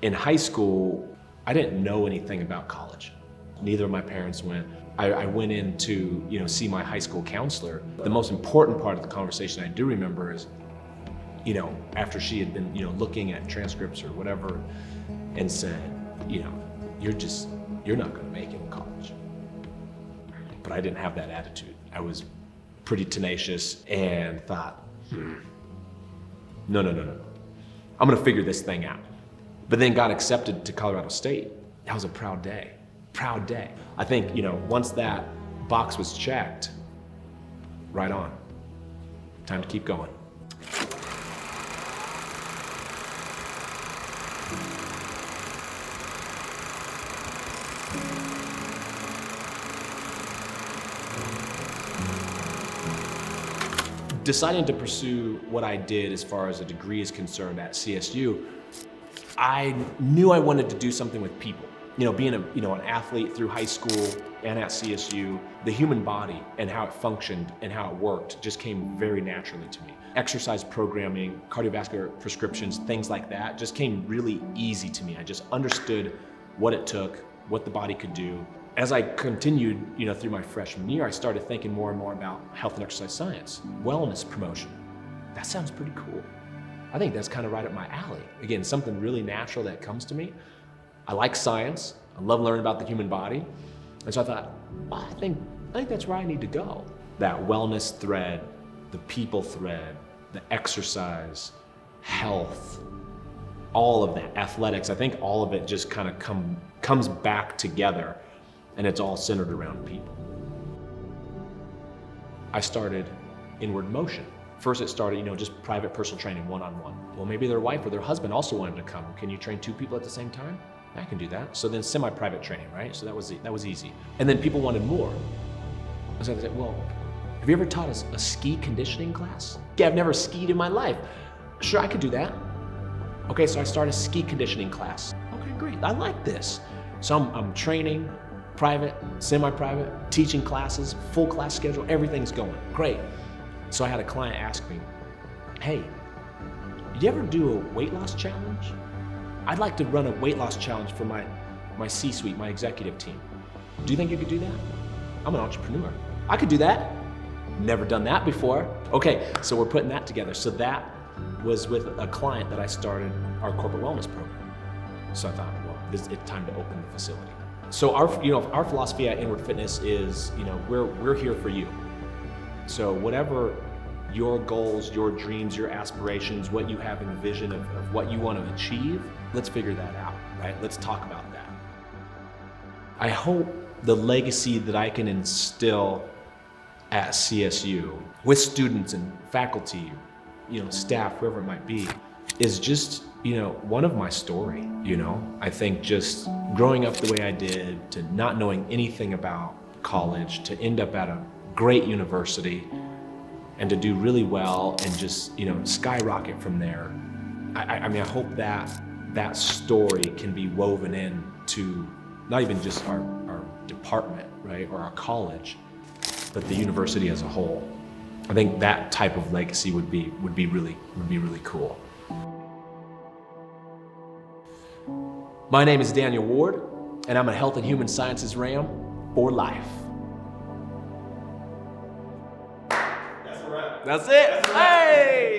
In high school, I didn't know anything about college. Neither of my parents went. I went in to see my high school counselor. The most important part of the conversation I do remember is, after she had been, looking at transcripts or whatever, and said, you're not gonna make it in college. But I didn't have that attitude. I was pretty tenacious and thought, no. I'm gonna figure this thing out. But then got accepted to Colorado State. That was a proud day. I think, once that box was checked, right on. Time to keep going. Deciding to pursue what I did as far as a degree is concerned at CSU, I knew I wanted to do something with people. Being an athlete through high school and at CSU, the human body and how it functioned and how it worked just came very naturally to me. Exercise programming, cardiovascular prescriptions, things like that just came really easy to me. I just understood what it took, what the body could do. As I continued, through my freshman year, I started thinking more and more about health and exercise science, wellness promotion. That sounds pretty cool. I think that's kind of right up my alley. Again, something really natural that comes to me. I like science. I love learning about the human body. And so I thought, I think that's where I need to go. That wellness thread, the people thread, the exercise, health, all of that, athletics, I think all of it just kind of comes back together, and it's all centered around people. I started Inward Motion. First it started, just private personal training, one-on-one. Well, maybe their wife or their husband also wanted to come. Can you train 2 people at the same time? I can do that. So then semi-private training, right? So that was easy. And then people wanted more. So I said, well, have you ever taught a ski conditioning class? Yeah, I've never skied in my life. Sure, I could do that. Okay, so I started a ski conditioning class. Okay, great, I like this. So I'm training, private, semi-private, teaching classes, full class schedule, everything's going, great. So I had a client ask me, hey, did you ever do a weight loss challenge? I'd like to run a weight loss challenge for my C-suite, my executive team. Do you think you could do that? I'm an entrepreneur. I could do that. Never done that before. Okay, so we're putting that together. So that was with a client that I started our corporate wellness program. So I thought, well, it's time to open the facility. So our philosophy at Inward Fitness is, we're here for you. So whatever your goals, your dreams, your aspirations, what you have in vision of what you want to achieve, let's figure that out, right? Let's talk about that. I hope the legacy that I can instill at CSU with students and faculty, staff, whoever it might be, is just, one of my story, I think just growing up the way I did, to not knowing anything about college, to end up at a great university, and to do really well and just, skyrocket from there. I hope that story can be woven into not even just our department, right, or our college, but the university as a whole. I think that type of legacy would be really cool. My name is Daniel Ward, and I'm a Health and Human Sciences Ram for life. That's a wrap. That's it. Hey!